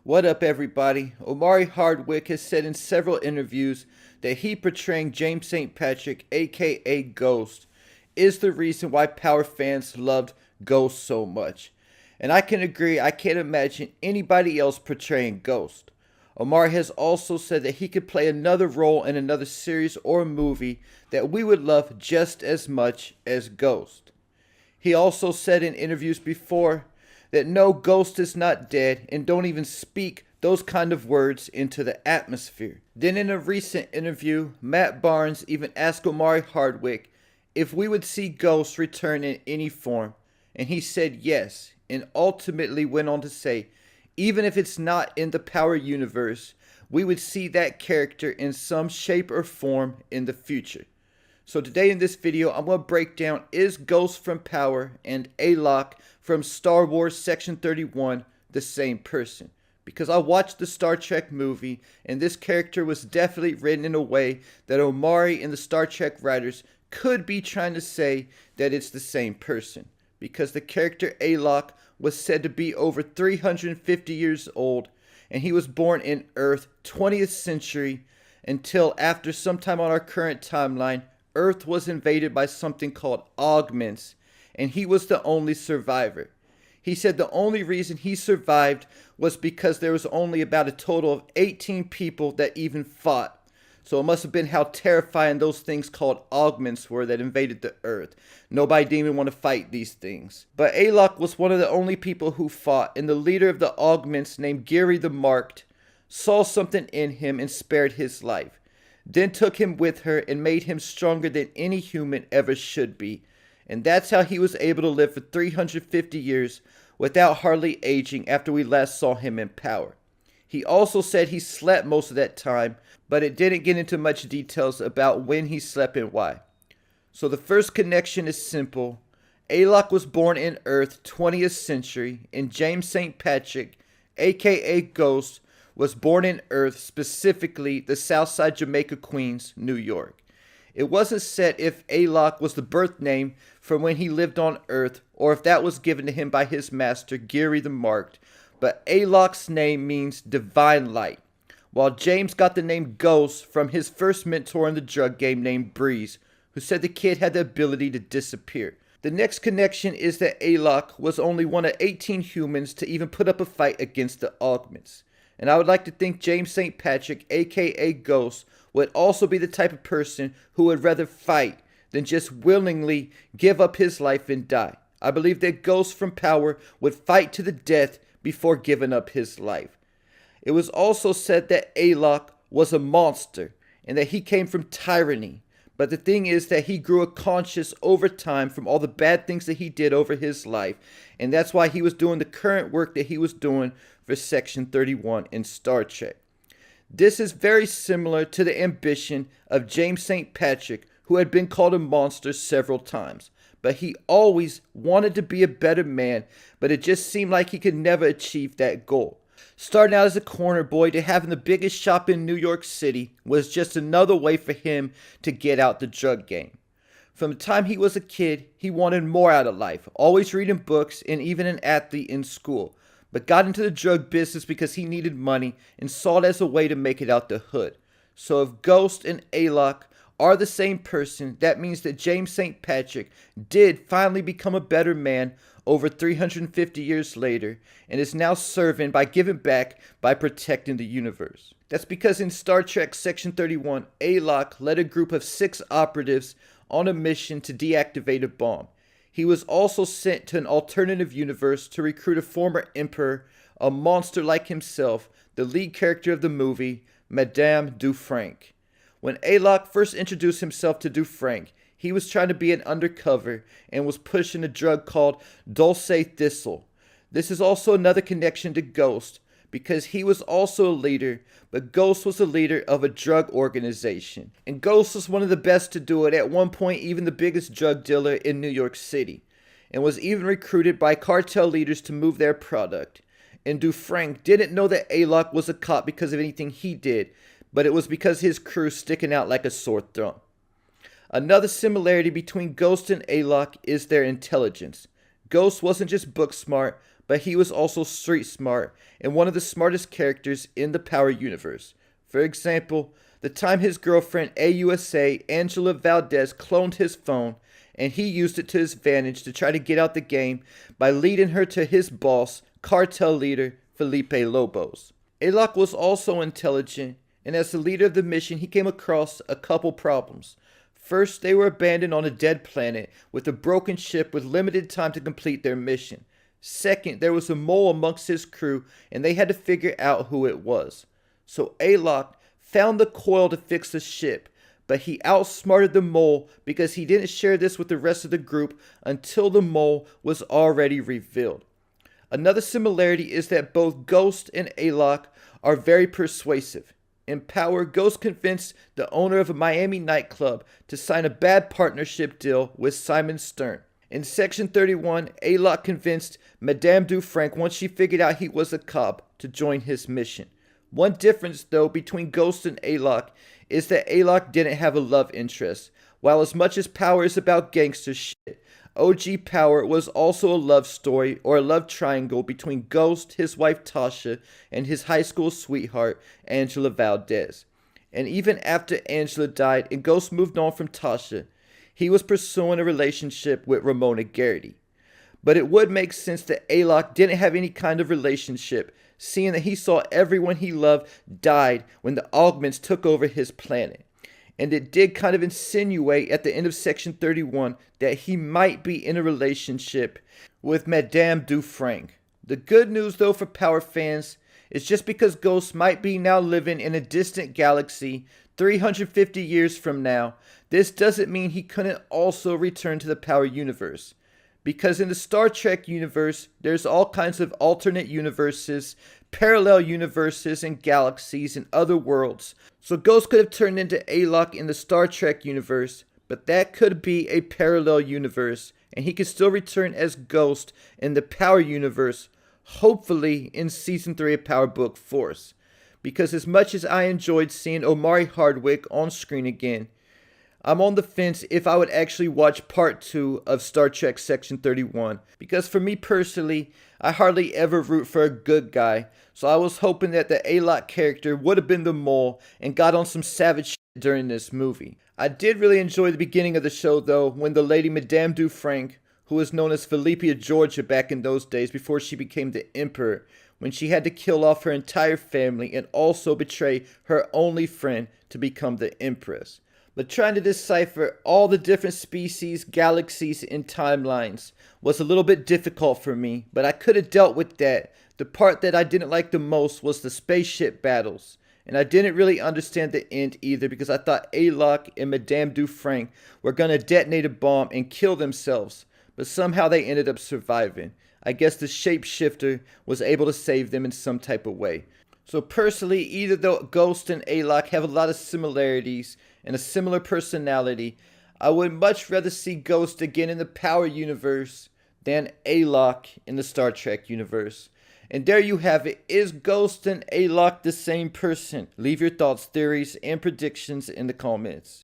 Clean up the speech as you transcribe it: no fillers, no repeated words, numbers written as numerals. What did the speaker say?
What up, everybody? Omari Hardwick has said in several interviews that he portraying James St. Patrick, aka Ghost, is the reason why Power fans loved Ghost so much. And I can agree, I can't imagine anybody else portraying Ghost. Omari has also said that he could play another role in another series or movie that we would love just as much as Ghost. He also said in interviews before that no, Ghost is not dead and don't even speak those kind of words into the atmosphere. Then in a recent interview, Matt Barnes even asked Omari Hardwick if we would see Ghost return in any form, and he said yes, and ultimately went on to say, even if it's not in the Power universe, we would see that character in some shape or form in the future. So today in this video, I'm going to break down, is Ghost from Power and ALOK from Star Wars Section 31 the same person? Because I watched the Star Trek movie, and this character was definitely written in a way that Omari and the Star Trek writers could be trying to say that it's the same person. Because the character ALOK was said to be over 350 years old, and he was born in Earth 20th century until after sometime on our current timeline, Earth was invaded by something called augments, and he was the only survivor. He said the only reason he survived was because there was only about a total of 18 people that even fought. So it must have been how terrifying those things called augments were that invaded the Earth. Nobody didn't even want to fight these things. But ALOK was one of the only people who fought, and the leader of the augments, named Gary the Marked, saw something in him and spared his life. Then took him with her and made him stronger than any human ever should be. And that's how he was able to live for 350 years without hardly aging after we last saw him in Power. He also said he slept most of that time, but it didn't get into much details about when he slept and why. So the first connection is simple. ALOK was born in Earth 20th century, and James St. Patrick, aka Ghost, was born in Earth, specifically the Southside Jamaica, Queens, New York. It wasn't said if ALOK was the birth name from when he lived on Earth, or if that was given to him by his master, Gary the Marked, but ALOK's name means divine light, while James got the name Ghost from his first mentor in the drug game named Breeze, who said the kid had the ability to disappear. The next connection is that ALOK was only one of 18 humans to even put up a fight against the augments. And I would like to think James St. Patrick, aka Ghost, would also be the type of person who would rather fight than just willingly give up his life and die. I believe that Ghost from Power would fight to the death before giving up his life. It was also said that ALOK was a monster and that he came from tyranny. But the thing is that he grew a conscience over time from all the bad things that he did over his life. And that's why he was doing the current work that he was doing for Section 31 in Star Trek. This is very similar to the ambition of James St. Patrick, who had been called a monster several times. But he always wanted to be a better man, but it just seemed like he could never achieve that goal. Starting out as a corner boy to having the biggest shop in New York City was just another way for him to get out the drug game. From the time he was a kid, he wanted more out of life, always reading books and even an athlete in school, but got into the drug business because he needed money and saw it as a way to make it out the hood. So if Ghost and ALOK are the same person, that means that James St. Patrick did finally become a better man over 350 years later, and is now serving by giving back by protecting the universe. That's because in Star Trek Section 31, ALOK led a group of 6 operatives on a mission to deactivate a bomb. He was also sent to an alternative universe to recruit a former emperor, a monster like himself, the lead character of the movie, Madame Dufranc. When ALOK first introduced himself to Dufranc, he was trying to be an undercover and was pushing a drug called Dulce Thistle. This is also another connection to Ghost, because he was also a leader, but Ghost was a leader of a drug organization. And Ghost was one of the best to do it, at one point even the biggest drug dealer in New York City, and was even recruited by cartel leaders to move their product. And Dufranc didn't know that ALOK was a cop because of anything he did, but it was because his crew sticking out like a sore thumb. Another similarity between Ghost and ALOK is their intelligence. Ghost wasn't just book smart, but he was also street smart and one of the smartest characters in the Power universe. For example, the time his girlfriend AUSA Angela Valdez cloned his phone, and he used it to his advantage to try to get out the game by leading her to his boss, cartel leader Felipe Lobos. ALOK was also intelligent, and as the leader of the mission, he came across a couple problems. First, they were abandoned on a dead planet with a broken ship with limited time to complete their mission. Second, there was a mole amongst his crew, and they had to figure out who it was. So ALOK found the coil to fix the ship, but he outsmarted the mole because he didn't share this with the rest of the group until the mole was already revealed. Another similarity is that both Ghost and ALOK are very persuasive. In Power, Ghost convinced the owner of a Miami nightclub to sign a bad partnership deal with Simon Stern. In Section 31, ALOK convinced Madame Dufranc, once she figured out he was a cop, to join his mission. One difference, though, between Ghost and ALOK is that ALOK didn't have a love interest. While as much as Power is about gangster shit, OG Power was also a love story or a love triangle between Ghost, his wife Tasha, and his high school sweetheart, Angela Valdez. And even after Angela died and Ghost moved on from Tasha, he was pursuing a relationship with Ramona Garrity. But it would make sense that ALOK didn't have any kind of relationship, seeing that he saw everyone he loved died when the augments took over his planet. And it did kind of insinuate at the end of Section 31 that he might be in a relationship with Madame Dufranc. The good news, though, for Power fans is just because Ghost might be now living in a distant galaxy 350 years from now, this doesn't mean he couldn't also return to the Power universe. Because in the Star Trek universe, there's all kinds of alternate universes, parallel universes, and galaxies and other worlds. So Ghost could have turned into ALOK in the Star Trek universe, but that could be a parallel universe, and he could still return as Ghost in the Power universe, hopefully in Season 3 of Power Book Force. Because as much as I enjoyed seeing Omari Hardwick on screen again, I'm on the fence if I would actually watch Part 2 of Star Trek Section 31, because for me personally, I hardly ever root for a good guy, so I was hoping that the ALOK character would have been the mole and got on some savage shit during this movie. I did really enjoy the beginning of the show though, when the lady Madame Dufranc, who was known as Philippia Georgia back in those days before she became the Emperor, when she had to kill off her entire family and also betray her only friend to become the Empress. But trying to decipher all the different species, galaxies, and timelines was a little bit difficult for me, but I could have dealt with that. The part that I didn't like the most was the spaceship battles, and I didn't really understand the end either because I thought ALOK and Madame Dufranc were going to detonate a bomb and kill themselves, but somehow they ended up surviving. I guess the shapeshifter was able to save them in some type of way. So personally, either though Ghost and ALOK have a lot of similarities and a similar personality, I would much rather see Ghost again in the Power universe than ALOK in the Star Trek universe. And there you have it. Is Ghost and ALOK the same person? Leave your thoughts, theories, and predictions in the comments.